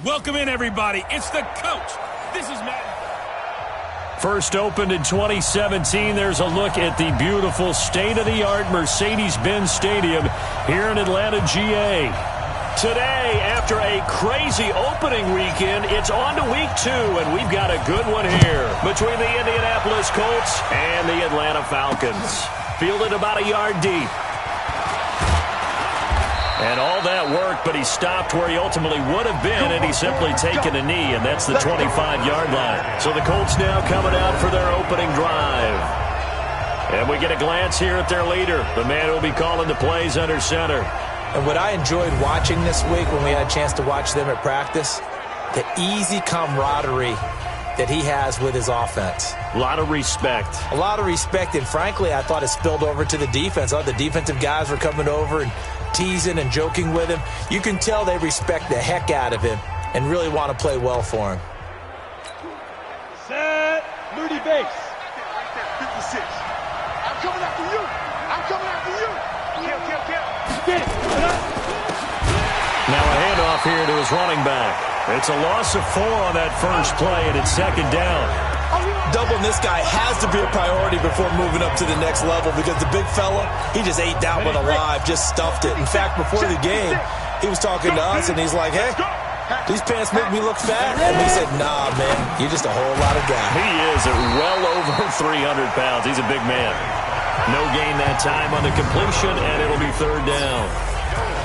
Welcome in, everybody. It's the coach. This is Matt. First opened in 2017, there's a look at the beautiful state-of-the-art Mercedes-Benz Stadium here in Atlanta, GA. Today, after a crazy opening weekend, it's on to week 2, and we've got a good one here between the Indianapolis Colts and the Atlanta Falcons. Fielded about a yard deep. And all that worked, but he stopped where he ultimately would have been, and he's simply taken a knee, and that's the 25-yard line. So the Colts now coming out for their opening drive. And we get a glance here at their leader, the man who will be calling the plays under center. And what I enjoyed watching this week when we had a chance to watch them at practice, the easy camaraderie that he has with his offense. A lot of respect. A lot of respect, and frankly, I thought it spilled over to the defense. The defensive guys were coming over and teasing and joking with him. You can tell they respect the heck out of him and really want to play well for him. Set, Moody base. Right there, 56. I'm coming after you. I'm coming after you. Kill. Get it. Now a handoff here to his running back. It's a loss of 4 on that first play, and it's second down. Doubling this guy has to be a priority before moving up to the next level because the big fella, he just ate that one alive, just stuffed it. In fact, before the game, he was talking to us, and he's like, hey, these pants make me look fat. And we said, nah, man, you're just a whole lot of guy. He is at well over 300 pounds. He's a big man. No gain that time on the completion, and it'll be third down.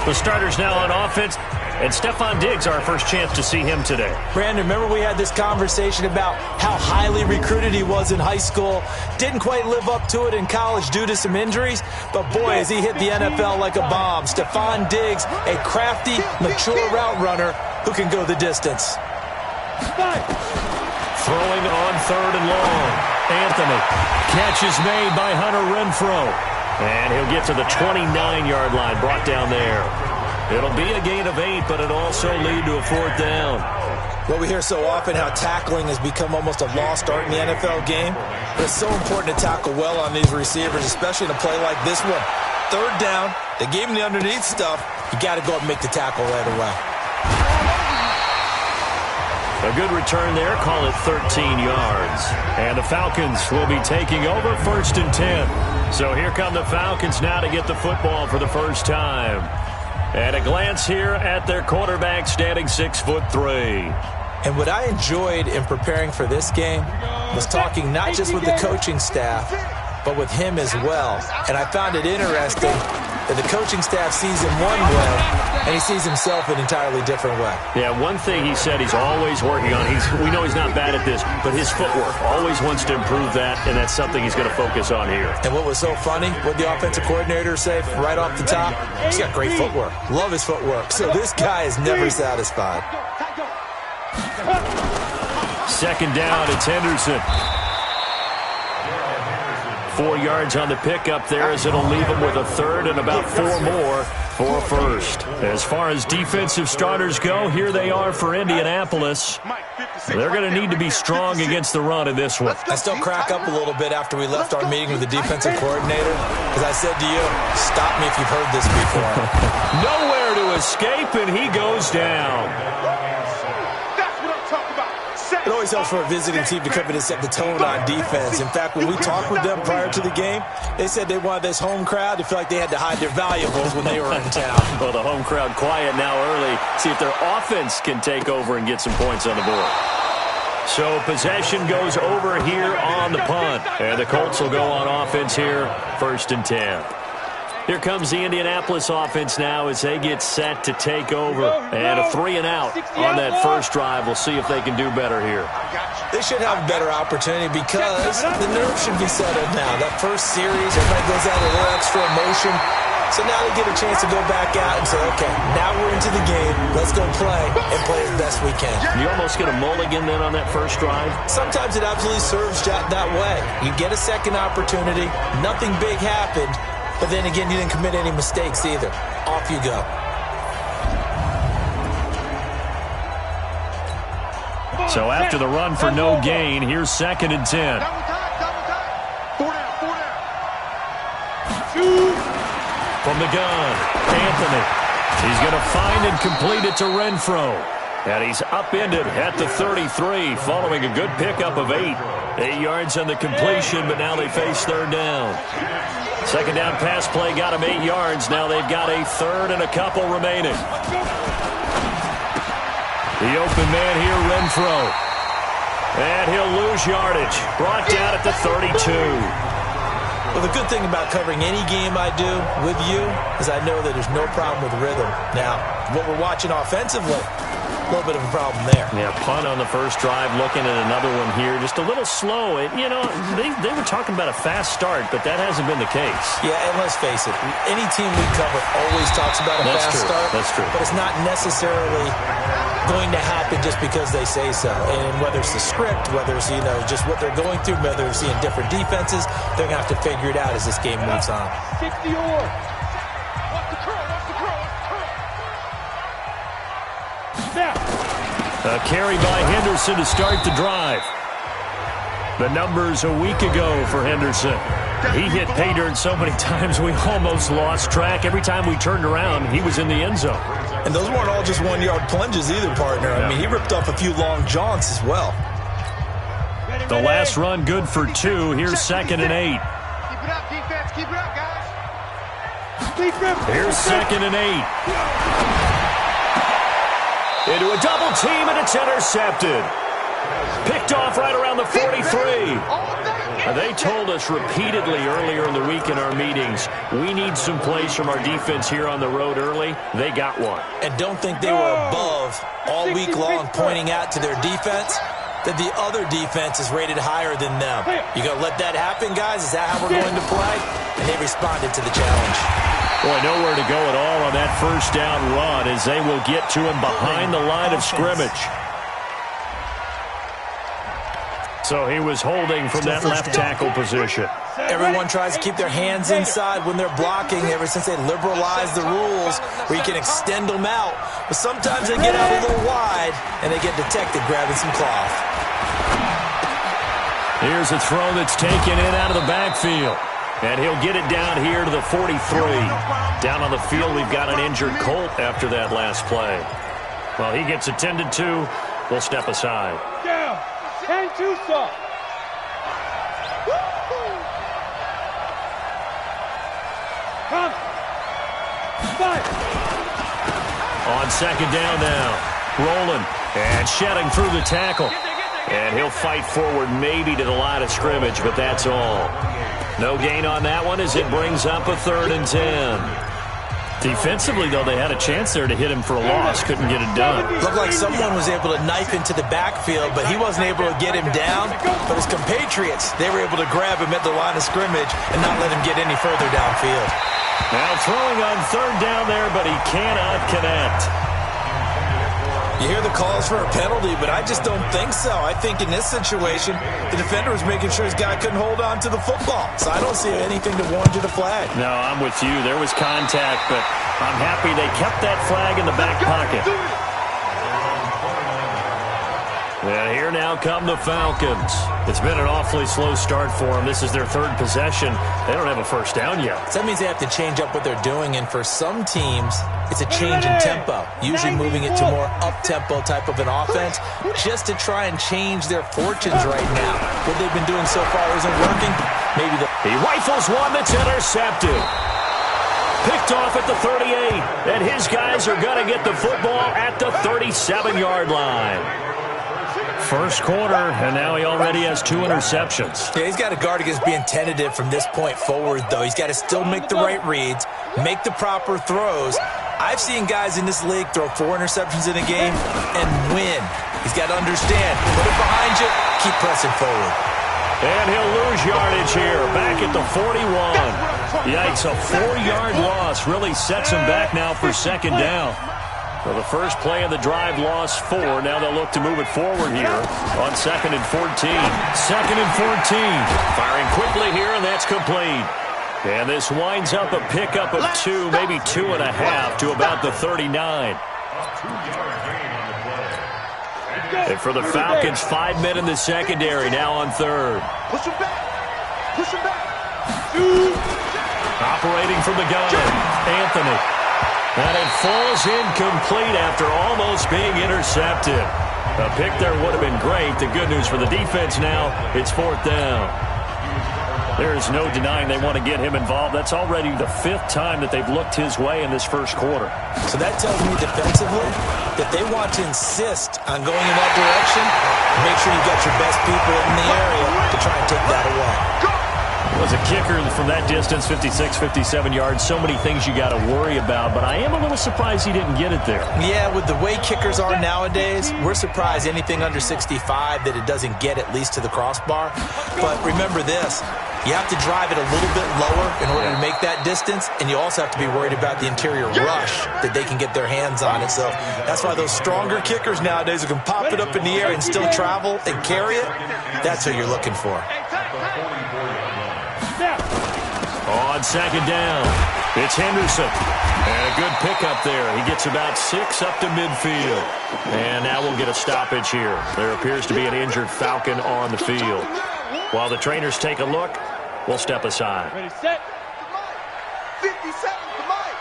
The starters now on offense. And Stephon Diggs, our first chance to see him today. Brandon, remember we had this conversation about how highly recruited he was in high school. Didn't quite live up to it in college due to some injuries. But, boy, as he hit the NFL like a bomb. Stephon Diggs, a crafty, mature route runner who can go the distance. Throwing on third and long. Anthony. Catch is made by Hunter Renfrow. And he'll get to the 29-yard line, brought down there. It'll be a gain of 8, but it'll also lead to a fourth down. Well, we hear so often how tackling has become almost a lost art in the NFL game. But it's so important to tackle well on these receivers, especially in a play like this one. Third down, they gave him the underneath stuff. You got to go up and make the tackle right away. A good return there, call it 13 yards. And the Falcons will be taking over first and 10. So here come the Falcons now to get the football for the first time. And a glance here at their quarterback, standing 6'3". And what I enjoyed in preparing for this game was talking not just with the coaching staff, but with him as well. And I found it interesting that the coaching staff sees him one way, and he sees himself an entirely different way. Yeah, one thing he said he's always working on, we know he's not bad at this, but his footwork, always wants to improve that, and that's something he's going to focus on here. And what was so funny, what the offensive coordinator say right off the top, he's got great footwork. Love his footwork. So this guy is never satisfied. Second down, it's Henderson. 4 yards on the pickup there as it'll leave him with a third and about 4 more for a first. As far as defensive starters go, here they are for Indianapolis. They're going to need to be strong against the run in this one. I still crack up a little bit after we left our meeting with the defensive coordinator because I said to you, stop me if you've heard this before. Nowhere to escape, and he goes down. It always helps for a visiting team to come in and set the tone on defense. In fact, when we talked with them prior to the game, they said they wanted this home crowd to feel like they had to hide their valuables when they were in town. Well, the home crowd quiet now early. See if their offense can take over and get some points on the board. So possession goes over here on the punt. And the Colts will go on offense here, first and 10. Here comes the Indianapolis offense now as they get set to take over. And a 3 and out on that first drive. We'll see if they can do better here. They should have a better opportunity because the nerves should be settled now. That first series, everybody goes out a little extra emotion. So now they get a chance to go back out and say, okay, now we're into the game. Let's go play and play as best we can. You almost get a mulligan then on that first drive? Sometimes it absolutely serves that way. You get a second opportunity. Nothing big happened. But then again, you didn't commit any mistakes either. Off you go. So after the run for no gain, here's second and 10. From the gun, Anthony. He's going to find and complete it to Renfrow. And he's upended at the 33 following a good pickup of 8. 8 yards on the completion, but now they face third down. Second down pass play got him 8 yards. Now they've got a third and a couple remaining. The open man here, Renfro. And he'll lose yardage. Brought down at the 32. Well, the good thing about covering any game I do with you is I know that there's no problem with rhythm. Now, what we're watching offensively, a little bit of a problem there. Yeah, punt on the first drive, looking at another one here. Just a little slow. You know, they were talking about a fast start, but that hasn't been the case. Yeah, and let's face it, any team we cover always talks about a fast start. That's true. But it's not necessarily going to happen just because they say so. And whether it's the script, whether it's, you know, just what they're going through, whether they're seeing different defenses, they're going to have to figure it out as this game moves on. 60 or. A carry by Henderson to start the drive. The numbers a week ago for Henderson. He hit pay dirt so many times we almost lost track. Every time we turned around, he was in the end zone. And those weren't all just one-yard plunges either, partner. I mean, he ripped off a few long jaunts as well. The last run good for 2. Here's second and 8. Keep it up, defense. Keep it up, guys. Here's second and 8. Into a double team, and it's intercepted. Picked off right around the 43. They told us repeatedly earlier in the week in our meetings, we need some plays from our defense here on the road early. They got one. And don't think they were above all week long pointing out to their defense that the other defense is rated higher than them. You going to let that happen, guys? Is that how we're going to play? And they responded to the challenge. Boy, nowhere to go at all on that first down run as they will get to him behind the line of scrimmage. So he was holding from that left tackle position. Everyone tries to keep their hands inside when they're blocking ever since they liberalized the rules where you can extend them out. But sometimes they get out a little wide and they get detected grabbing some cloth. Here's a throw that's taken in out of the backfield. And he'll get it down here to the 43. Down on the field, we've got an injured Colt after that last play. Well, he gets attended to. We'll step aside. Down. 10-2 stop. Come. Five. On second down now. Rolling and shedding through the tackle. And he'll fight forward maybe to the line of scrimmage, but that's all. No gain on that one as it brings up a 3rd and 10. Defensively, though, they had a chance there to hit him for a loss. Couldn't get it done. Looked like someone was able to knife into the backfield, but he wasn't able to get him down. But his compatriots, they were able to grab him at the line of scrimmage and not let him get any further downfield. Now throwing on 3rd down there, but he cannot connect. You hear the calls for a penalty, but I just don't think so. I think in this situation, the defender was making sure his guy couldn't hold on to the football. So I don't see anything to warrant you the flag. No, I'm with you. There was contact, but I'm happy they kept that flag in the back pocket. And here now come the Falcons. It's been an awfully slow start for them. This is their 3rd possession. They don't have a first down yet. So that means they have to change up what they're doing, and for some teams, it's a change in tempo, usually moving it to more up-tempo type of an offense just to try and change their fortunes right now. What they've been doing so far isn't working. Maybe he rifles one that's intercepted. Picked off at the 38, and his guys are going to get the football at the 37-yard line. First quarter, and now he already has 2 interceptions. Yeah, he's got to guard against being tentative from this point forward, though. He's got to still make the right reads, make the proper throws. I've seen guys in this league throw 4 interceptions in a game and win. He's got to understand, put it behind you, keep pressing forward. And he'll lose yardage here, back at the 41. Yikes, a 4-yard loss really sets him back now for second down. Well, the first play of the drive lost 4. Now they'll look to move it forward here on 2nd and 14. 2nd and 14. Firing quickly here, and that's complete. And this winds up a pickup of 2, maybe 2.5 to about the 39. And for the Falcons, 5 men in the secondary now on 3rd. Push him back. Push him back. Operating from the gun, Anthony. And it falls incomplete after almost being intercepted. A pick there would have been great. The good news for the defense now, it's 4th down. There's no denying they want to get him involved. That's already the 5th time that they've looked his way in this first quarter. So that tells me defensively that they want to insist on going in that direction. Make sure you got your best people in the area to try and take that away. Was a kicker from that distance, 56, 57 yards. So many things you got to worry about, but I am a little surprised he didn't get it there. Yeah, with the way kickers are nowadays, we're surprised anything under 65 that it doesn't get at least to the crossbar. But remember this, you have to drive it a little bit lower in order to make that distance, and you also have to be worried about the interior rush that they can get their hands on it. So that's why those stronger kickers nowadays who can pop it up in the air and still travel and carry it, that's what you're looking for. On 2nd down, it's Henderson. And a good pickup there. He gets about 6 up to midfield. And now we'll get a stoppage here. There appears to be an injured Falcon on the field. While the trainers take a look, we'll step aside. Ready, set. 50 seconds to Mike.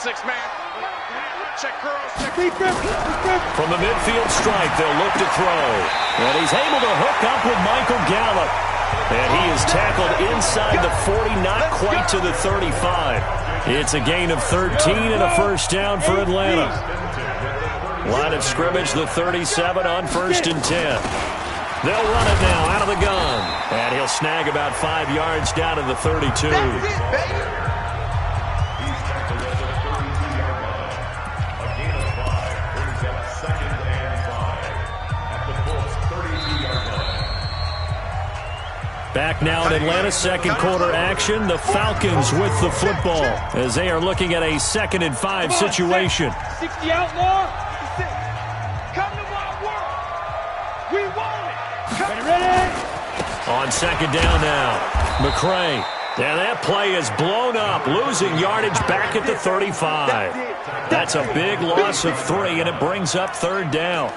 6-man. Check girls. Check. From the midfield stripe, they'll look to throw. And he's able to hook up with Michael Gallup. And he is tackled inside the 40, not quite to the 35. It's a gain of 13 and a first down for Atlanta. Line of scrimmage, the 37 on 1st and 10. They'll run it now out of the gun. And he'll snag about 5 yards down to the 32. That's it, baby. Back now in Atlanta, second quarter action. The Falcons with the football as they are looking at a 2nd and 5 situation. 60 outlaw. Come to my world. We want it. Ready? On 2nd down now, McCray. And that play is blown up, losing yardage back at the 35. That's a big loss of 3, and it brings up 3rd down.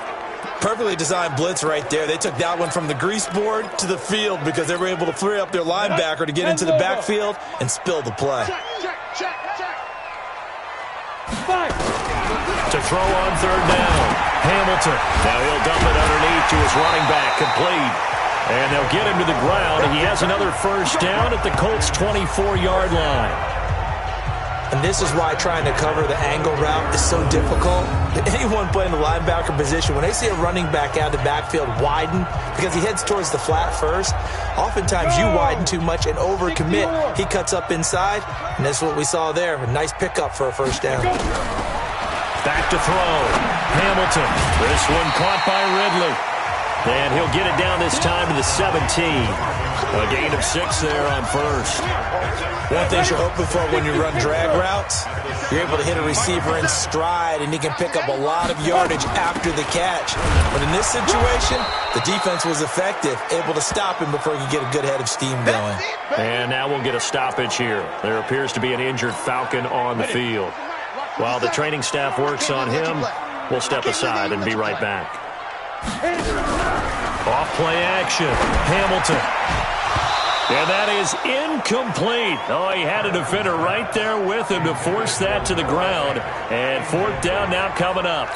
Perfectly designed blitz right there. They took that one from the grease board to the field because they were able to free up their linebacker to get into the backfield and spill the play. Check. To throw on 3rd down, Hamilton. Now he'll dump it underneath to his running back, complete. And they'll get him to the ground. He has another first down at the Colts' 24-yard line. And this is why trying to cover the angle route is so difficult. Anyone playing the linebacker position, when they see a running back out of the backfield widen, because he heads towards the flat first, oftentimes you widen too much and overcommit. He cuts up inside, and that's what we saw there. A nice pickup for a first down. Back to throw. Hamilton. This one caught by Ridley. And he'll get it down this time to the 17. A gain of 6 there on 1st. One thing you're hoping for when you run drag routes, you're able to hit a receiver in stride, and he can pick up a lot of yardage after the catch. But in this situation, the defense was effective, able to stop him before he could get a good head of steam going. And now we'll get a stoppage here. There appears to be an injured Falcon on the field. While the training staff works on him, we'll step aside and be right back. Off play action. Hamilton. And that is incomplete. Oh, he had a defender right there with him to force that to the ground. And 4th down now coming up.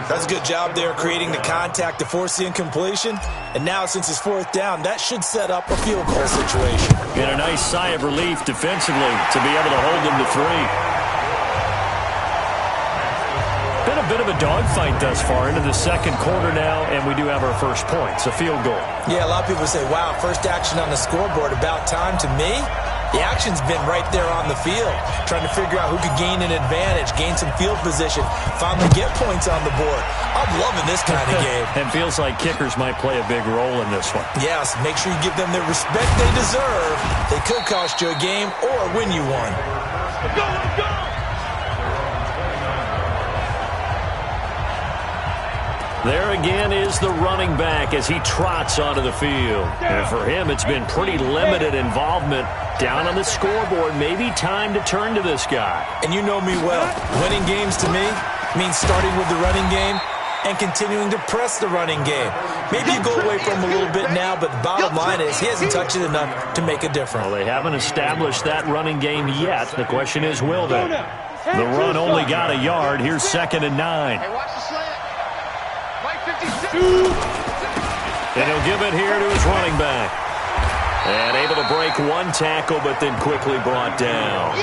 That's a good job there creating the contact to force the incompletion. And now since it's 4th down, that should set up a field goal situation. And a nice sigh of relief defensively to be able to hold them to 3. Been a bit of a dogfight thus far into the second quarter now, and we do have our first points, a field goal. Yeah, a lot of people say, wow, first action on the scoreboard, about time. To me, the action's been right there on the field, trying to figure out who could gain an advantage, gain some field position, finally get points on the board. I'm loving this kind of game. And feels like kickers might play a big role in this one. Yes, make sure you give them the respect they deserve. They could cost you a game or win you one. Go! There again is the running back as he trots onto the field. And for him, it's been pretty limited involvement down on the scoreboard. Maybe time to turn to this guy. And you know me well. Winning games to me means starting with the running game and continuing to press the running game. Maybe you go away from him a little bit now, but the bottom line is he hasn't touched it enough to make a difference. Well, they haven't established that running game yet. The question is, will they? The run only got a yard. Here's 2nd and 9. Hey, watch the slant. Mike 56. And he'll give it here to his running back. And able to break one tackle, but then quickly brought down.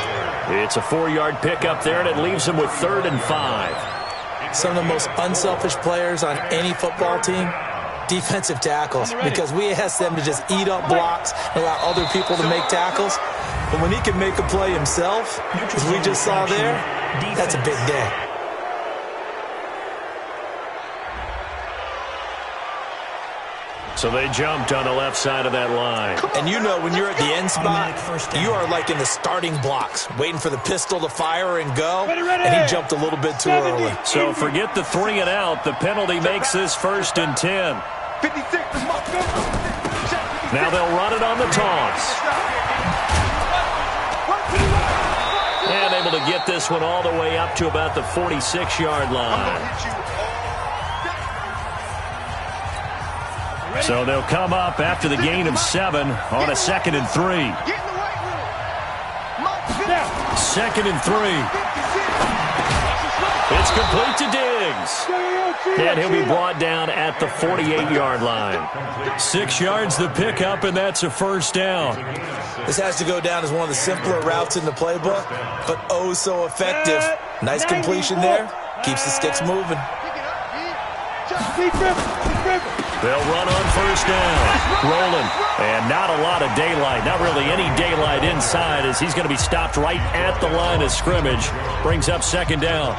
It's a 4-yard pickup there, and it leaves him with 3rd and 5. Some of the most unselfish players on any football team, defensive tackles, because we ask them to just eat up blocks and allow other people to make tackles. But when he can make a play himself, as we just saw there, that's a big day. So they jumped on the left side of that line. And you know when you're at the end spot, you are like in the starting blocks, waiting for the pistol to fire and go, and he jumped a little bit too early. So forget the 3 and out. The penalty makes this 1st and 10. 56. Now they'll run it on the toss. And able to get this one all the way up to about the 46-yard line. So they'll come up after the gain of 7 on a 2nd and 3. 2nd and 3. It's complete to Diggs. And he'll be brought down at the 48-yard line. 6 yards the pickup, and that's a 1st down. This has to go down as one of the simpler routes in the playbook, but oh so effective. Nice completion there. Keeps the sticks moving. They'll run on 1st down. Rolling. And not a lot of daylight. Not really any daylight inside as he's going to be stopped right at the line of scrimmage. Brings up 2nd down.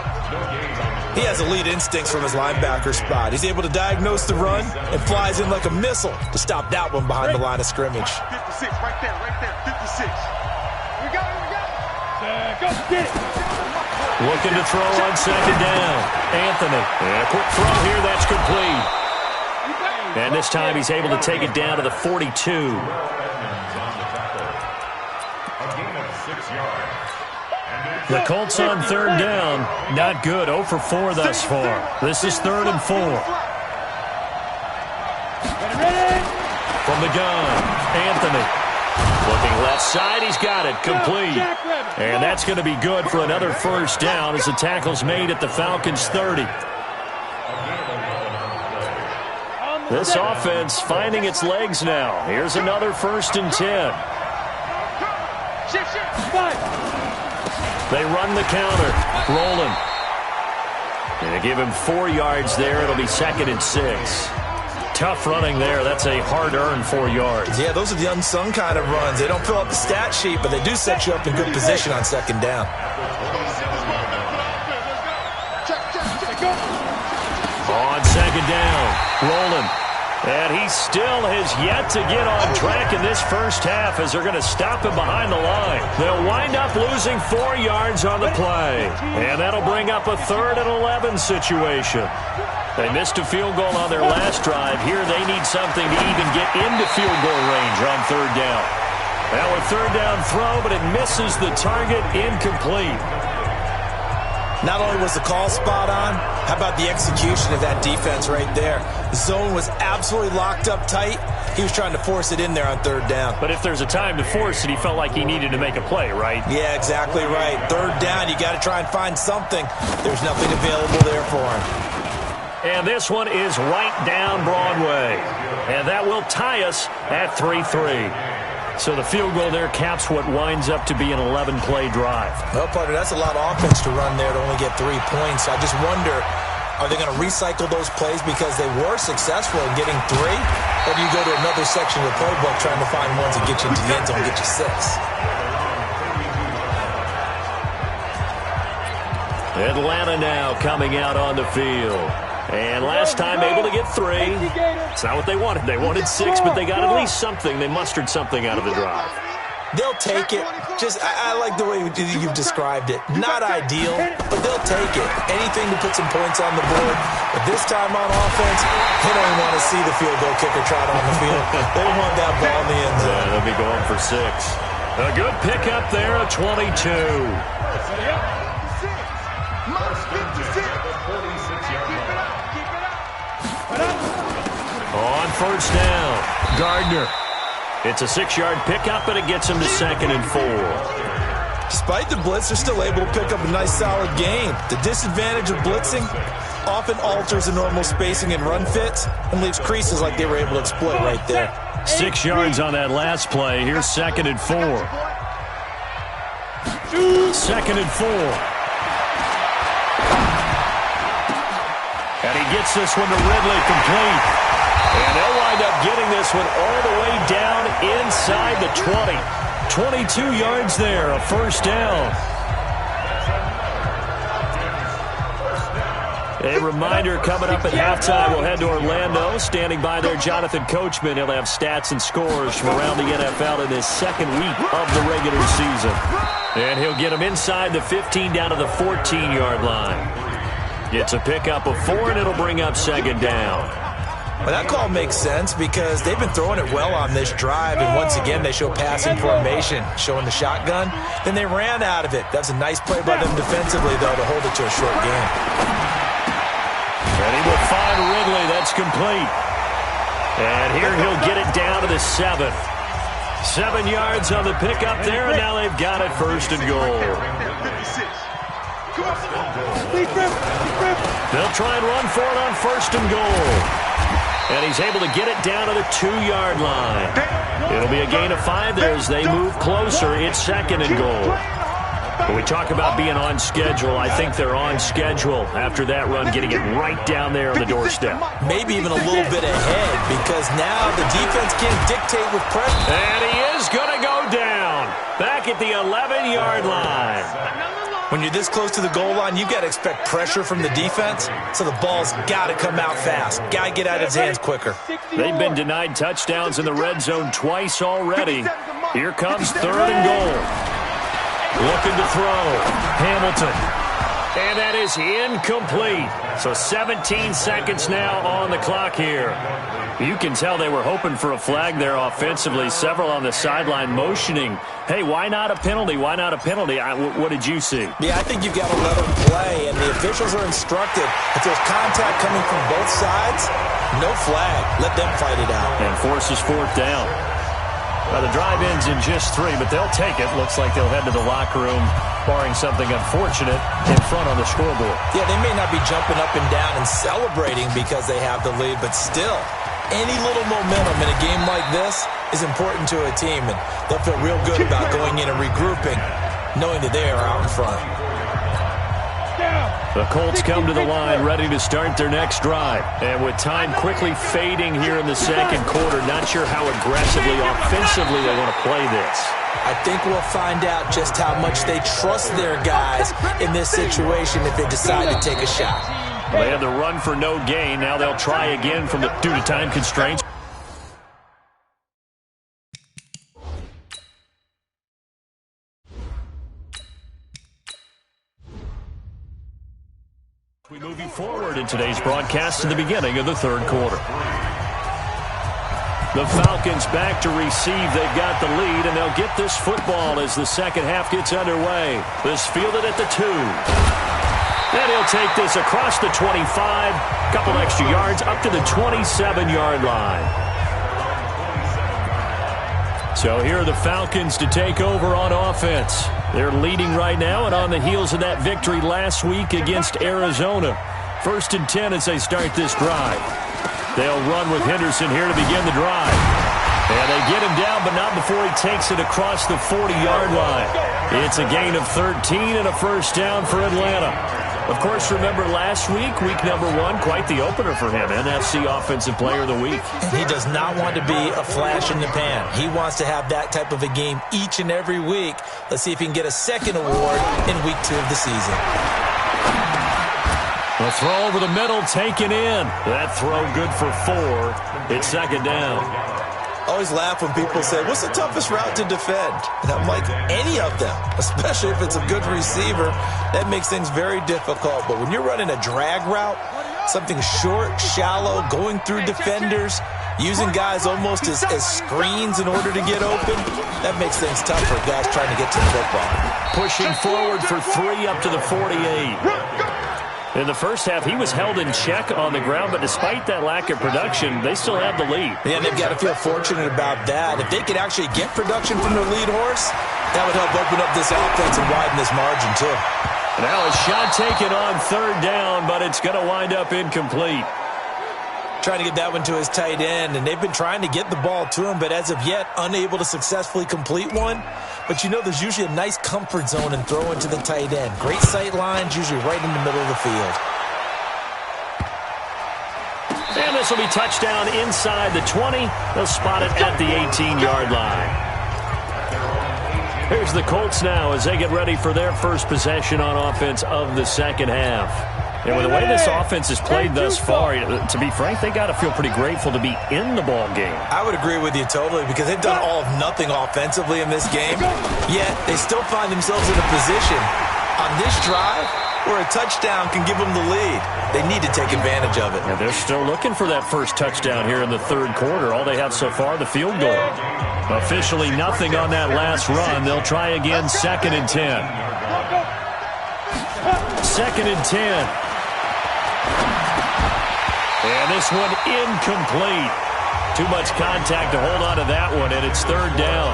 He has elite instincts from his linebacker spot. He's able to diagnose the run and flies in like a missile to stop that one behind the line of scrimmage. 56, right there, 56. We got it. Go, get it. Looking to throw on 2nd down. Anthony. And a quick throw here. That's complete. And this time he's able to take it down to the 42. The Colts on 3rd down. Not good. 0 for 4 thus far. This is 3rd and 4. From the gun, Anthony. Looking left side. He's got it. Complete. And that's going to be good for another 1st down as the tackle's made at the Falcons' 30. This offense finding its legs now. Here's another 1st and 10. They run the counter. Rolling. And they give him 4 yards there. It'll be 2nd and 6. Tough running there. That's a hard-earned 4 yards. Yeah, those are the unsung kind of runs. They don't fill up the stat sheet, but they do set you up in good position on 2nd down. On 2nd down. Rolling. And he still has yet to get on track in this 1st half as they're going to stop him behind the line. They'll wind up losing 4 yards on the play. And that'll bring up a 3rd and 11 situation. They missed a field goal on their last drive. Here they need something to even get into field goal range on 3rd down. Now a 3rd down throw, but it misses the target. Incomplete. Not only was the call spot on, how about the execution of that defense right there? The zone was absolutely locked up tight. He was trying to force it in there on 3rd down. But if there's a time to force it, he felt like he needed to make a play, right? Yeah, exactly right. 3rd down, you got to try and find something. There's nothing available there for him. And this one is right down Broadway. And that will tie us at 3-3. So the field goal there caps what winds up to be an 11-play drive. Well, partner, that's a lot of offense to run there to only get 3 points. I just wonder, are they going to recycle those plays because they were successful in getting 3? Or do you go to another section of the playbook trying to find ones that get you into the end zone and get you 6? Atlanta now coming out on the field. And last time able to get 3. It's not what they wanted. They wanted 6, but they got at least something. They mustered something out of the drive. They'll take it. I like the way you've described it. Not ideal, but they'll take it. Anything to put some points on the board. But this time on offense, they don't even want to see the field goal kicker trot on the field. They want that ball in the end zone. Yeah, they'll be going for 6. A good pickup there, a 22. On 1st down, Gardner. It's a 6-yard pickup, and it gets him to 2nd and 4. Despite the blitz, they're still able to pick up a nice, solid gain. The disadvantage of blitzing often alters the normal spacing and run fits and leaves creases like they were able to exploit right there. 6 yards on that last play. Here's 2nd and 4. 2nd and 4. And he gets this one to Ridley complete. And they'll wind up getting this one all the way down inside the 20. 22 yards there, a first down. A reminder coming up at halftime, we'll head to Orlando. Standing by there, Jonathan Coachman. He'll have stats and scores from around the NFL in his 2nd week of the regular season. And he'll get them inside the 15 down to the 14-yard line. It's a pickup of 4, and it'll bring up 2nd down. Well, that call makes sense because they've been throwing it well on this drive, and once again they show passing formation, showing the shotgun. Then they ran out of it. That's a nice play by them defensively, though, to hold it to a short game. And he will find Ridley. That's complete. And here he'll get it down to the 7. 7 yards on the pickup there, and now they've got it 1st and goal. They'll try and run for it on 1st and goal. And he's able to get it down to the 2-yard line. It'll be a gain of 5 there as they move closer. It's 2nd and goal. When we talk about being on schedule, I think they're on schedule after that run, getting it right down there on the doorstep. Maybe even a little bit ahead because now the defense can't dictate with pressure. And he is going to go down back at the 11-yard line. When you're this close to the goal line, you've got to expect pressure from the defense, so the ball's got to come out fast. Got to get out of his hands quicker. They've been denied touchdowns in the red zone twice already. Here comes 3rd and goal. Looking to throw. Hamilton. And that is incomplete. So 17 seconds now on the clock here. You can tell they were hoping for a flag there offensively. Several on the sideline motioning. Hey, why not a penalty? Why not a penalty? What did you see? Yeah, I think you've got to let them play, and the officials are instructed. If there's contact coming from both sides, no flag. Let them fight it out. And forces 4th down. Well, the drive ends in just 3, but they'll take it. Looks like they'll head to the locker room, barring something unfortunate, in front on the scoreboard. Yeah, they may not be jumping up and down and celebrating because they have the lead, but still, any little momentum in a game like this is important to a team, and they'll feel real good about going in and regrouping, knowing that they are out in front. The Colts come to the line, ready to start their next drive. And with time quickly fading here in the 2nd quarter, not sure how aggressively, offensively they want to play this. I think we'll find out just how much they trust their guys in this situation if they decide to take a shot. Well, they had the run for no gain. Now they'll try again due to time constraints. We move you forward in today's broadcast to the beginning of the 3rd quarter. The Falcons back to receive. They've got the lead, and they'll get this football as the 2nd half gets underway. This fielded at the 2. And he'll take this across the 25, couple extra yards, up to the 27-yard line. So here are the Falcons to take over on offense. They're leading right now and on the heels of that victory last week against Arizona. 1st and 10 as they start this drive. They'll run with Henderson here to begin the drive. And they get him down, but not before he takes it across the 40-yard line. It's a gain of 13 and a first down for Atlanta. Of course, remember last week, week number 1, quite the opener for him, NFC Offensive Player of the Week. He does not want to be a flash in the pan. He wants to have that type of a game each and every week. Let's see if he can get a 2nd award in week 2 of the season. The throw over the middle, taken in. That throw good for 4. It's 2nd down. I always laugh when people say, what's the toughest route to defend? And I'm like, any of them, especially if it's a good receiver. That makes things very difficult. But when you're running a drag route, something short, shallow, going through defenders, using guys almost as screens in order to get open, that makes things tough for guys trying to get to the football. Pushing forward for 3 up to the 48. In the first half, he was held in check on the ground, but despite that lack of production, they still have the lead. Yeah, they've got to feel fortunate about that. If they could actually get production from their lead horse, that would help open up this offense and widen this margin, too. Now a shot taken on third down, but it's going to wind up incomplete. Trying to get that one to his tight end, and they've been trying to get the ball to him, but as of yet, unable to successfully complete one. But you know there's usually a nice comfort zone and throw into the tight end. Great sight lines, usually right in the middle of the field. And this will be touchdown inside the 20. They'll spot it at the 18-yard line. Here's the Colts now as they get ready for their first possession on offense of the second half. And with the way this offense has played thus far, to be frank, they got to feel pretty grateful to be in the ball game. I would agree with you totally because they've done all of nothing offensively in this game, yet they still find themselves in a position on this drive where a touchdown can give them the lead. They need to take advantage of it. And they're still looking for that first touchdown here in the third quarter. All they have so far, the field goal. Officially nothing on that last run. They'll try again, 2nd and 10. 2nd and 10. And this one incomplete. Too much contact to hold on to that one, and it's third down.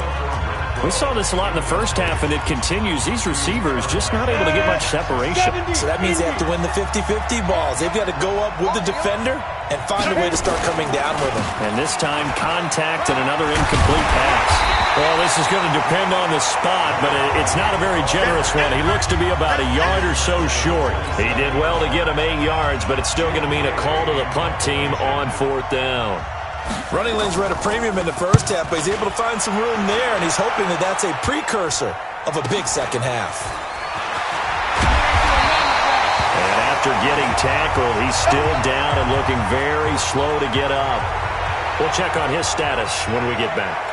We saw this a lot in the first half, and it continues. These receivers just not able to get much separation. So that means they have to win the 50-50 balls. They've got to go up with the defender and find a way to start coming down with them. And this time, contact and another incomplete pass. Well, this is going to depend on the spot, but it's not a very generous one. He looks to be about a yard or so short. He did well to get him 8 yards, but it's still going to mean a call to the punt team on 4th down. Running lanes were at a premium in the first half, but he's able to find some room there, and he's hoping that that's a precursor of a big second half. And after getting tackled, he's still down and looking very slow to get up. We'll check on his status when we get back.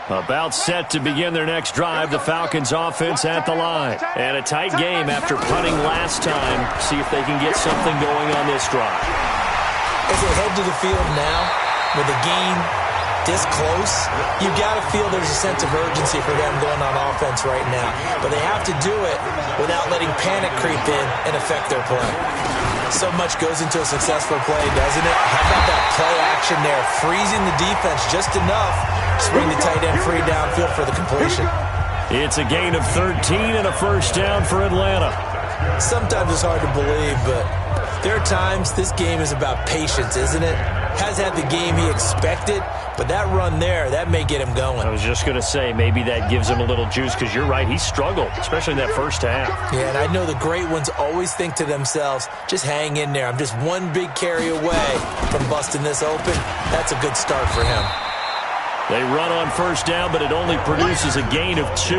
About set to begin their next drive, the Falcons offense at the line. And a tight game after punting last time. See if they can get something going on this drive. As they head to the field now, with the game this close, you got to feel there's a sense of urgency for them going on offense right now. But they have to do it without letting panic creep in and affect their play. So much goes into a successful play, doesn't it? How about that play action there, freezing the defense just enough to bring the tight end free downfield for the completion. It's a gain of 13 and a first down for Atlanta. Sometimes it's hard to believe, but there are times this game is about patience, isn't it? Has had the game he expected, but that run there, that may get him going. I was just going to say, maybe that gives him a little juice, because you're right, he struggled, especially in that first half. Yeah, and I know the great ones always think to themselves, just hang in there. I'm just one big carry away from busting this open. That's a good start for him. They run on first down, but it only produces a gain of 2.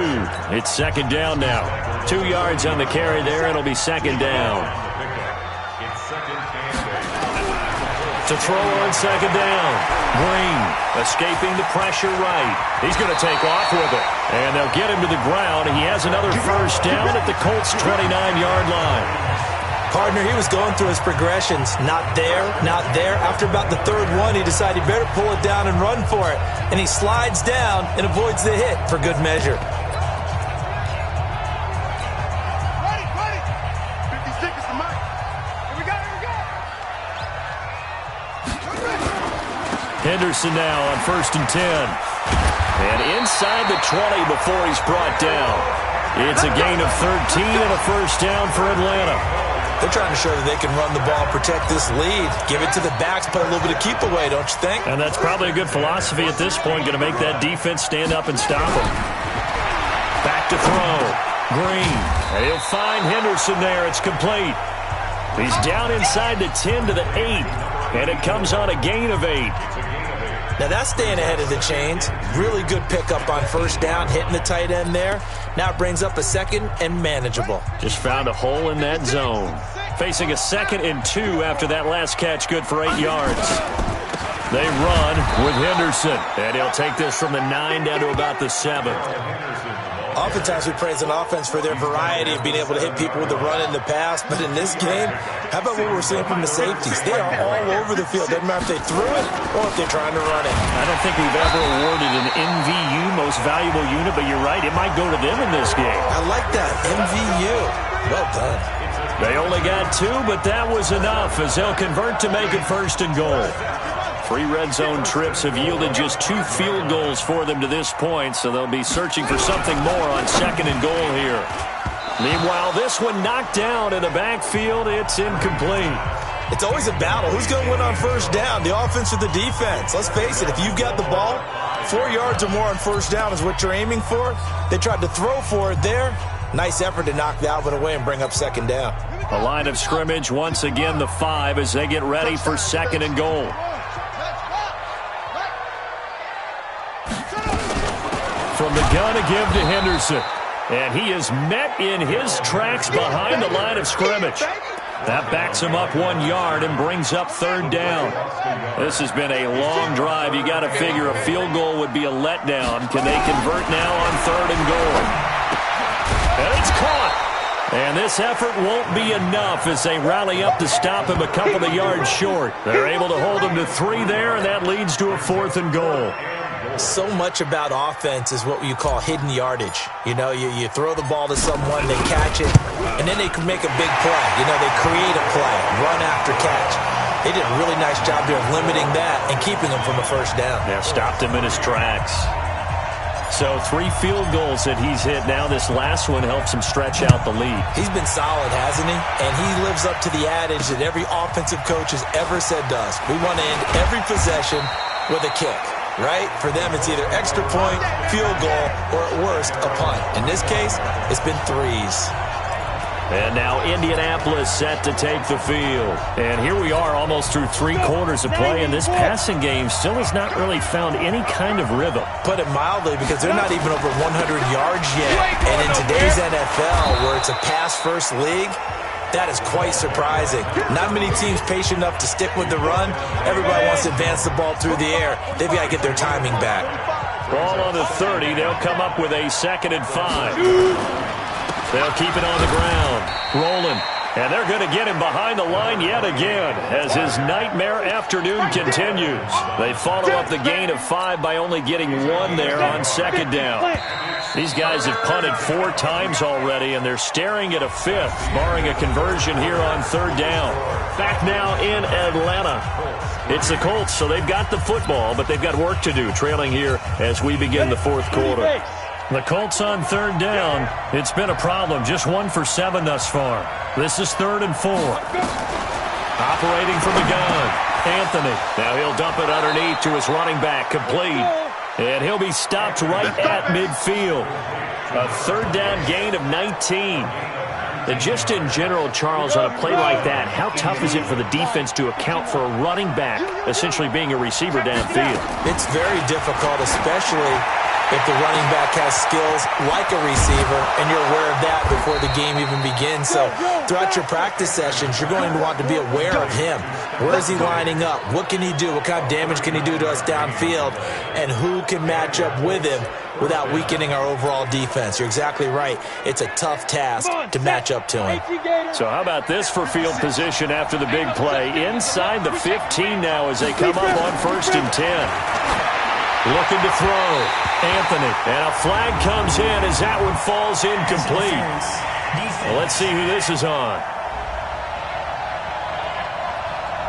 It's 2nd down now. 2 yards on the carry there, it'll be 2nd down. To throw on 2nd down. Green escaping the pressure right. He's going to take off with it. And they'll get him to the ground. He has another first down at the Colts' 29-yard line. Partner, he was going through his progressions. Not there, not there. After about the third one, he decided he better pull it down and run for it. And he slides down and avoids the hit for good measure. Ready. 50 seconds to Mike. Here we go. Henderson now on 1st and 10. And inside the 20 before he's brought down. It's a gain of 13 and a first down for Atlanta. They're trying to show that they can run the ball, protect this lead, give it to the backs, play a little bit of keep away, don't you think? And that's probably a good philosophy at this point, going to make that defense stand up and stop him. Back to throw. Green. And he'll find Henderson there. It's complete. He's down inside the 10 to the 8. And it comes on a gain of 8. Now that's staying ahead of the chains. Really good pickup on first down, hitting the tight end there. Now it brings up a 2nd and manageable. Just found a hole in that zone. Facing a 2nd and 2 after that last catch, good for 8 yards. They run with Henderson, and he'll take this from the 9 down to about the 7. Oftentimes we praise an offense for their variety of being able to hit people with the run in the past, but in this game, how about what we're seeing from the safeties? They are all over the field. Doesn't matter if they threw it or if they're trying to run it. I don't think we've ever awarded an MVU, most valuable unit, but you're right, it might go to them in this game. I like that, MVU. Well done. They only got 2, but that was enough as they'll convert to make it 1st and goal. 3 red zone trips have yielded just 2 field goals for them to this point, so they'll be searching for something more on 2nd and goal here. Meanwhile, this one knocked down in the backfield. It's incomplete. It's always a battle. Who's going to win on 1st down, the offense or the defense? Let's face it, if you've got the ball, 4 yards or more on 1st down is what you're aiming for. They tried to throw for it there. Nice effort to knock that one away and bring up 2nd down. A line of scrimmage, once again the 5 as they get ready for 2nd and goal. From the gun to give to Henderson. And he is met in his tracks behind the line of scrimmage. That backs him up 1 yard and brings up 3rd down. This has been a long drive. You got to figure a field goal would be a letdown. Can they convert now on 3rd and goal? And it's caught. And this effort won't be enough as they rally up to stop him a couple of yards short. They're able to hold him to 3 there, and that leads to a 4th and goal. So much about offense is what you call hidden yardage. You know, you throw the ball to someone, they catch it, and then they can make a big play. You know, they create a play, run after catch. They did a really nice job here of limiting that and keeping him from a 1st down. Yeah, stopped him in his tracks. So 3 field goals that he's hit now. This last one helps him stretch out the lead. He's been solid, hasn't he? And he lives up to the adage that every offensive coach has ever said to us. We want to end every possession with a kick. Right? For them, it's either extra point, field goal, or at worst, a punt. In this case, it's been 3s. And now Indianapolis set to take the field. And here we are almost through 3 quarters of play, and this passing game still has not really found any kind of rhythm. Put it mildly, because they're not even over 100 yards yet. And in today's NFL, where it's a pass-first league, that is quite surprising. Not many teams patient enough to stick with the run. Everybody wants to advance the ball through the air. They've got to get their timing back. Ball on the 30. They'll come up with a 2nd and 5. They'll keep it on the ground. Rolling. And they're going to get him behind the line yet again as his nightmare afternoon continues. They follow up the gain of 5 by only getting 1 there on 2nd down. These guys have punted 4 times already, and they're staring at a 5th, barring a conversion here on 3rd down. Back now in Atlanta. It's the Colts, so they've got the football, but they've got work to do, trailing here as we begin the 4th quarter. The Colts on 3rd down. It's been a problem. Just 1 for 7 thus far. This is 3rd and 4. Operating from the gun. Anthony. Now he'll dump it underneath to his running back. Complete. And he'll be stopped right at midfield. A 3rd down gain of 19. And just in general, Charles, on a play like that, how tough is it for the defense to account for a running back essentially being a receiver downfield? It's very difficult, especially if the running back has skills like a receiver, and you're aware of that before the game even begins. So throughout your practice sessions, you're going to want to be aware of him. Where is he lining up? What can he do? What kind of damage can he do to us downfield? And who can match up with him without weakening our overall defense? You're exactly right. It's a tough task to match up to him. So how about this for field position after the big play? Inside the 15 now as they come up on 1st and 10. Looking to throw. Anthony. And a flag comes in as that one falls incomplete. Well, let's see who this is on.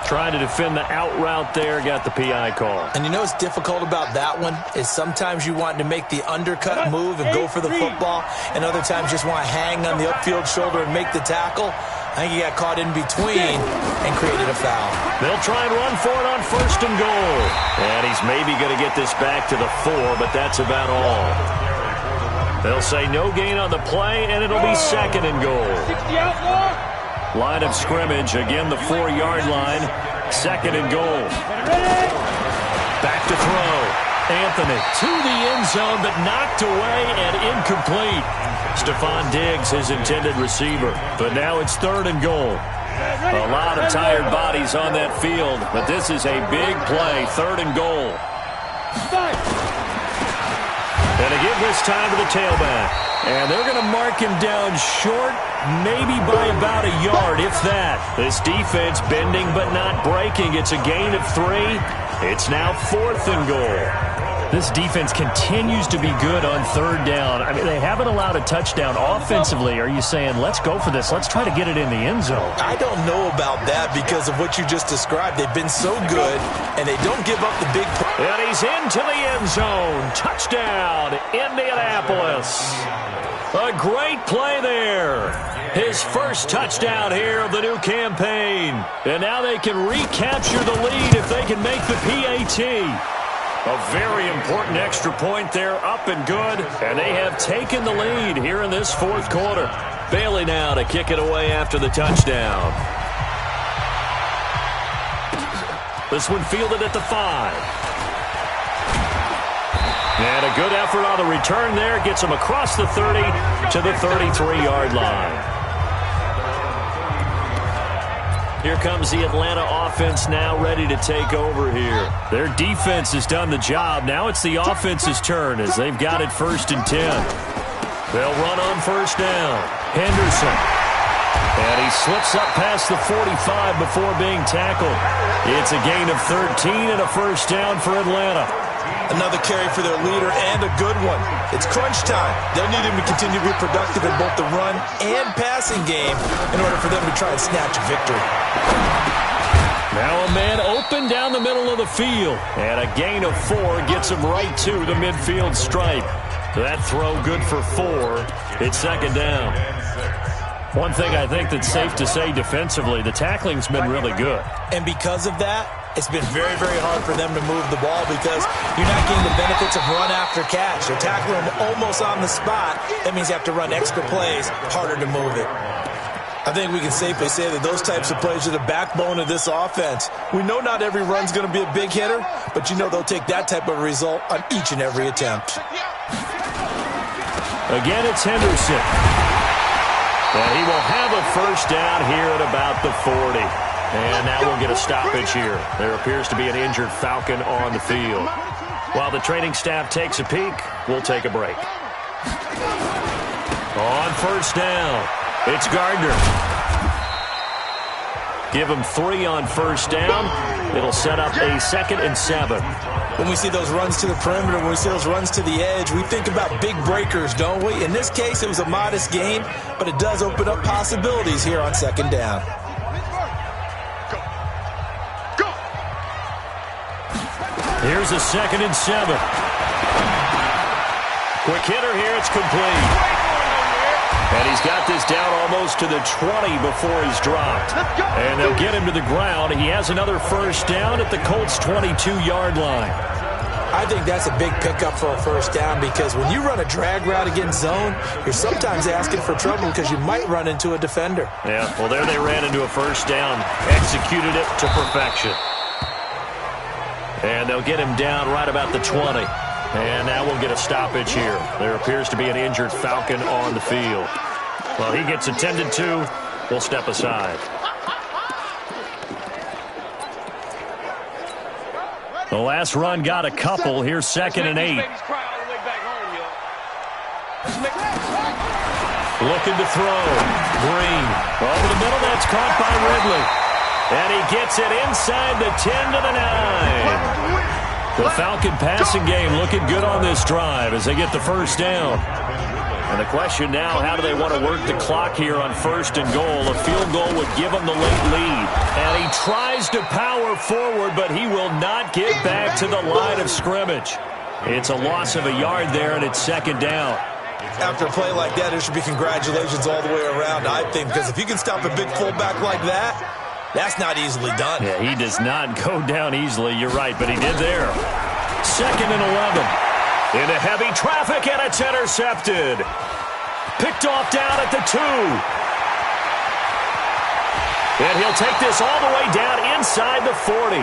Trying to defend the out route there. Got the PI call. And you know what's difficult about that one is sometimes you want to make the undercut move and go for the football, and other times just want to hang on the upfield shoulder and make the tackle. I think he got caught in between and created a foul. They'll try and run for it on 1st and goal. And he's maybe going to get this back to the 4, but that's about all. They'll say no gain on the play, and it'll be 2nd and goal. Line of scrimmage, again the 4-yard line. 2nd and goal. Back to throw. Anthony to the end zone, but knocked away and incomplete. Stephon Diggs, his intended receiver. But now it's 3rd and goal. A lot of tired bodies on that field, but this is a big play. 3rd and goal. And they give this time to the tailback. And they're going to mark him down short, maybe by about a yard, if that. This defense bending but not breaking. It's a gain of 3. It's now 4th and goal. This defense continues to be good on 3rd down. I mean, they haven't allowed a touchdown offensively. Are you saying, let's go for this, let's try to get it in the end zone? I don't know about that because of what you just described. They've been so good, and they don't give up the big play. And he's into the end zone. Touchdown, Indianapolis. A great play there. His first touchdown here of the new campaign. And now they can recapture the lead if they can make the PAT. A very important extra point there, up and good. And they have taken the lead here in this 4th quarter. Bailey now to kick it away after the touchdown. This one fielded at the 5. And a good effort on the return there. Gets him across the 30 to the 33-yard line. Here comes the Atlanta offense now ready to take over here. Their defense has done the job. Now it's the offense's turn as they've got it 1st and 10. They'll run on 1st down. Henderson. And he slips up past the 45 before being tackled. It's a gain of 13 and a 1st down for Atlanta. Another carry for their leader and a good one. It's crunch time. They'll need him to continue to be productive in both the run and passing game in order for them to try and snatch a victory. Now a man open down the middle of the field. And a gain of 4 gets him right to the midfield stripe. That throw good for 4. It's 2nd down. One thing I think that's safe to say defensively, the tackling's been really good. And because of that, it's been very, very hard for them to move the ball because you're not getting the benefits of run after catch. They're tackling them almost on the spot. That means you have to run extra plays, harder to move it. I think we can safely say that those types of plays are the backbone of this offense. We know not every run's going to be a big hitter, but you know they'll take that type of result on each and every attempt. Again, it's Henderson. And he will have a 1st down here at about the 40. And now we'll get a stoppage here. There appears to be an injured Falcon on the field. While the training staff takes a peek, we'll take a break. On 1st down, it's Gardner. Give him 3 on 1st down. It'll set up a 2nd and 7. When we see those runs to the perimeter, when we see those runs to the edge, we think about big breakers, don't we? In this case, it was a modest gain, but it does open up possibilities here on 2nd down. Here's a 2nd and 7. Quick hitter here, it's complete. And he's got this down almost to the 20 before he's dropped. And they'll get him to the ground. He has another 1st down at the Colts' 22-yard line. I think that's a big pickup for a 1st down because when you run a drag route against zone, you're sometimes asking for trouble because you might run into a defender. Yeah, well, there they ran into a 1st down, executed it to perfection. And they'll get him down right about the 20. And now we'll get a stoppage here. There appears to be an injured Falcon on the field. Well, he gets attended to. We'll step aside. The last run got a couple. Here's 2nd and 8. Looking to throw. Green. Over the middle, that's caught by Ridley. And he gets it inside the 10 to the 9. The Falcon passing game looking good on this drive as they get the 1st down. And the question now, how do they want to work the clock here on 1st and goal? A field goal would give them the late lead. And he tries to power forward, but he will not get back to the line of scrimmage. It's a loss of a yard there, and it's 2nd down. After a play like that, there should be congratulations all the way around, I think, because if you can stop a big fullback like that, that's not easily done. Yeah, he does not go down easily. You're right, but he did there. 2nd and 11. Into heavy traffic, and it's intercepted. Picked off down at the 2. And he'll take this all the way down inside the 40.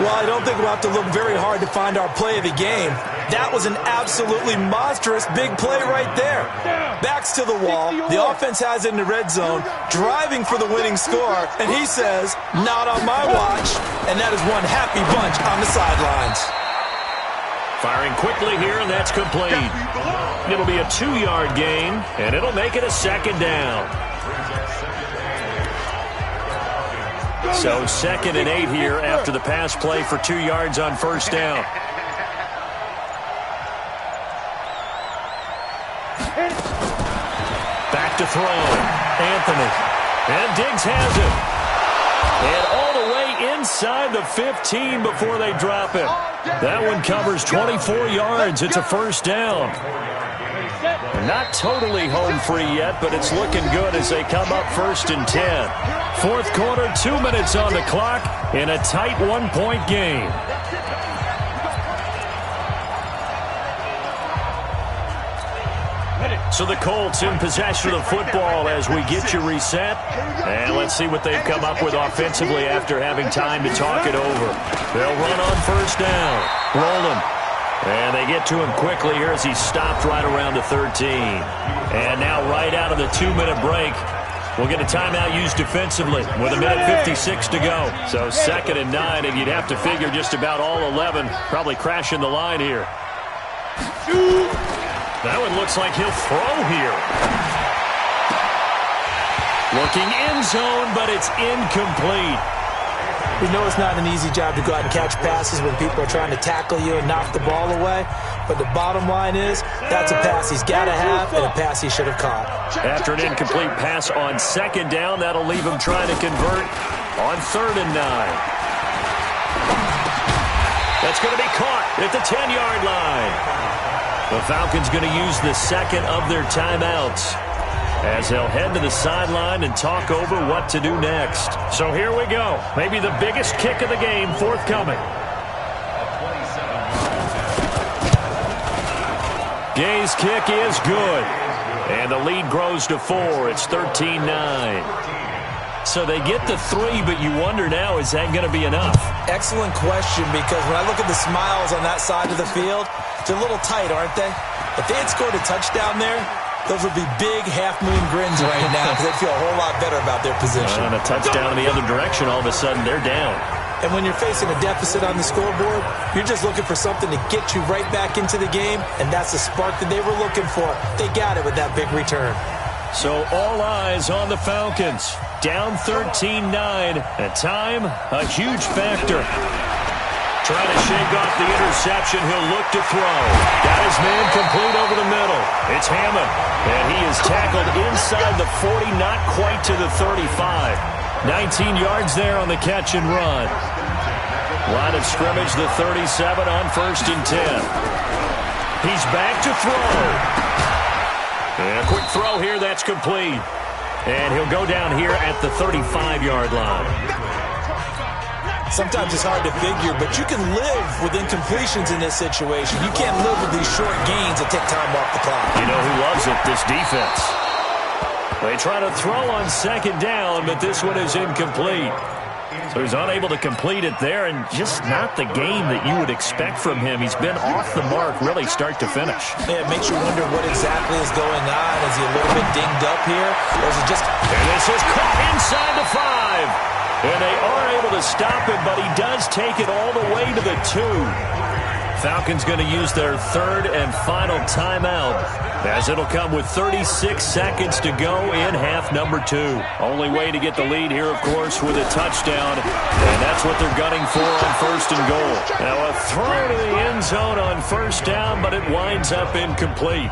Well, I don't think we'll have to look very hard to find our play of the game. That was an absolutely monstrous big play right there. Backs to the wall. The offense has it in the red zone, driving for the winning score, and he says, not on my watch. And that is one happy bunch on the sidelines. Firing quickly here, and that's complete. It'll be a 2-yard gain, and it'll make it a 2nd down. So 2nd and 8 here after the pass play for 2 yards on 1st down. Back to throw. Anthony. And Diggs has it. And all the way inside the 15 before they drop it. That one covers 24 yards. It's a 1st down. Not totally home free yet, but it's looking good as they come up 1st and 10. 4th quarter, 2 minutes on the clock in a tight 1-point game. So the Colts in possession of the football as we get you reset. And let's see what they've come up with offensively after having time to talk it over. They'll run on 1st down. Rolling. And they get to him quickly here as he stopped right around the 13. And now right out of the 2-minute break, we'll get a timeout used defensively with 1:56 to go. So 2nd and 9, and you'd have to figure just about all 11 probably crashing the line here. That one looks like he'll throw here. Looking end zone, but it's incomplete. We know it's not an easy job to go out and catch passes when people are trying to tackle you and knock the ball away. But the bottom line is, that's a pass he's got to have and a pass he should have caught. After an incomplete pass on 2nd down, that'll leave him trying to convert on 3rd and 9. That's going to be caught at the 10-yard line. The Falcons going to use the 2nd of their timeouts as they'll head to the sideline and talk over what to do next. So here we go. Maybe the biggest kick of the game forthcoming. Gay's kick is good. And the lead grows to 4. It's 13-9. So they get the 3, but you wonder now, is that going to be enough? Excellent question, because when I look at the smiles on that side of the field, they're a little tight, aren't they? If they had scored a touchdown there, those would be big half-moon grins right now because they'd feel a whole lot better about their position. And a touchdown in the other direction, all of a sudden they're down. And when you're facing a deficit on the scoreboard, you're just looking for something to get you right back into the game, and that's the spark that they were looking for. They got it with that big return. So all eyes on the Falcons. Down 13-9. At time, a huge factor. Trying to shake off the interception. He'll look to throw. Got his man complete over the middle. It's Hammond. And he is tackled inside the 40, not quite to the 35. 19 yards there on the catch and run. Line of scrimmage, the 37 on 1st and 10. He's back to throw. And a quick throw here, that's complete. And he'll go down here at the 35-yard line. Sometimes it's hard to figure, but you can live with incompletions in this situation. You can't live with these short gains that take time off the clock. You know who loves it? This defense. They try to throw on 2nd down, but this one is incomplete. So he's unable to complete it there, and just not the game that you would expect from him. He's been off the mark, really, start to finish. Yeah, it makes you wonder what exactly is going on. Is he a little bit dinged up here, or is it just... And this is caught inside the 5. And they are able to stop him, but he does take it all the way to the 2. Falcons going to use their 3rd and final timeout, as it'll come with 36 seconds to go in half number 2. Only way to get the lead here, of course, with a touchdown, and that's what they're gunning for on 1st and goal. Now a throw to the end zone on 1st down, but it winds up incomplete.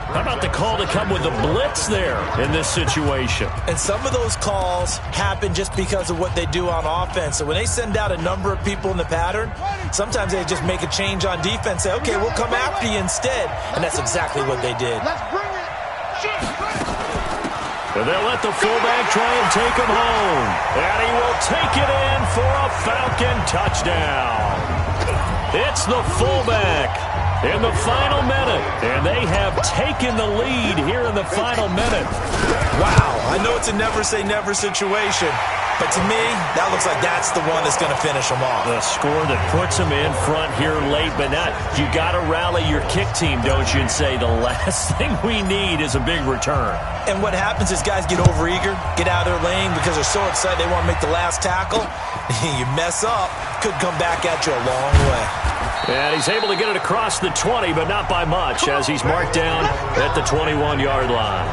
How about the call to come with the blitz there in this situation? And some of those calls happen just because of what they do on offense. So when they send out a number of people in the pattern, sometimes they just make a change on defense, say, okay, we'll come after you instead. And that's exactly what they did. And they'll let the fullback try and take him home. And he will take it in for a Falcon touchdown. It's the fullback in the final minute, and they have taken the lead here in the final minute. Wow, I know it's a never-say-never situation, but to me, that looks like that's the one that's going to finish them off. The score that puts them in front here late, but not. You got to rally your kick team, don't you, and say the last thing we need is a big return. And what happens is guys get overeager, get out of their lane because they're so excited they want to make the last tackle. You mess up, could come back at you a long way. And he's able to get it across the 20, but not by much, as he's marked down at the 21-yard line.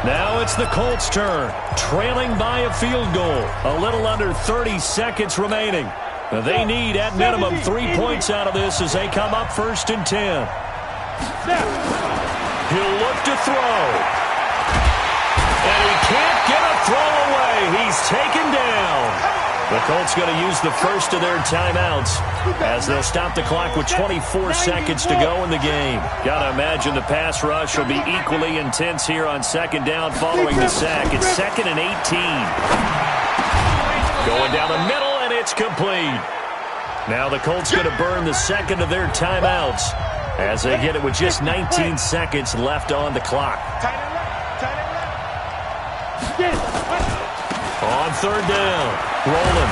Now it's the Colts' turn, trailing by a field goal. A little under 30 seconds remaining. They need, at minimum, 3 points out of this as they come up 1st and 10. He'll look to throw. And he can't get a throw away. He's taken down. The Colts going to use the first of their timeouts as they'll stop the clock with 24 seconds to go in the game. Got to imagine the pass rush will be equally intense here on 2nd down following the sack. It's 2nd and 18. Going down the middle, and it's complete. Now the Colts going to burn the 2nd of their timeouts as they get it with just 19 seconds left on the clock. On 3rd down, rolling.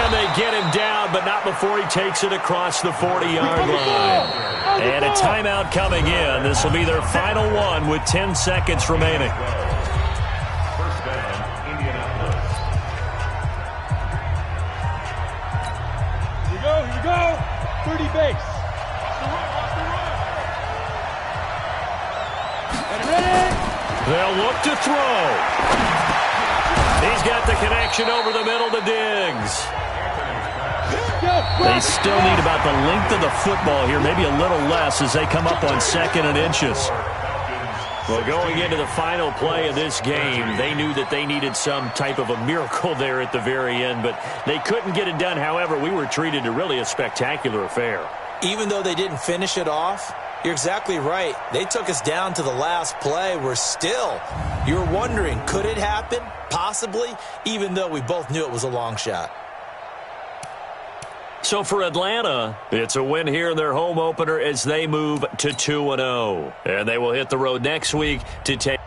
And they get him down, but not before he takes it across the 40-yard line. And a timeout coming in. This will be their final one with 10 seconds remaining. First down, Indianapolis. Here we go. 30 base. Watch the run. Ready? They'll look to throw. He's got the connection over the middle to Diggs. They still need about the length of the football here, maybe a little less as they come up on 2nd and inches. Well, going into the final play of this game, they knew that they needed some type of a miracle there at the very end, but they couldn't get it done. However, we were treated to really a spectacular affair. Even though they didn't finish it off, you're exactly right. They took us down to the last play. You're wondering, could it happen? Possibly, even though we both knew it was a long shot. So for Atlanta, it's a win here in their home opener as they move to 2-0. And they will hit the road next week to take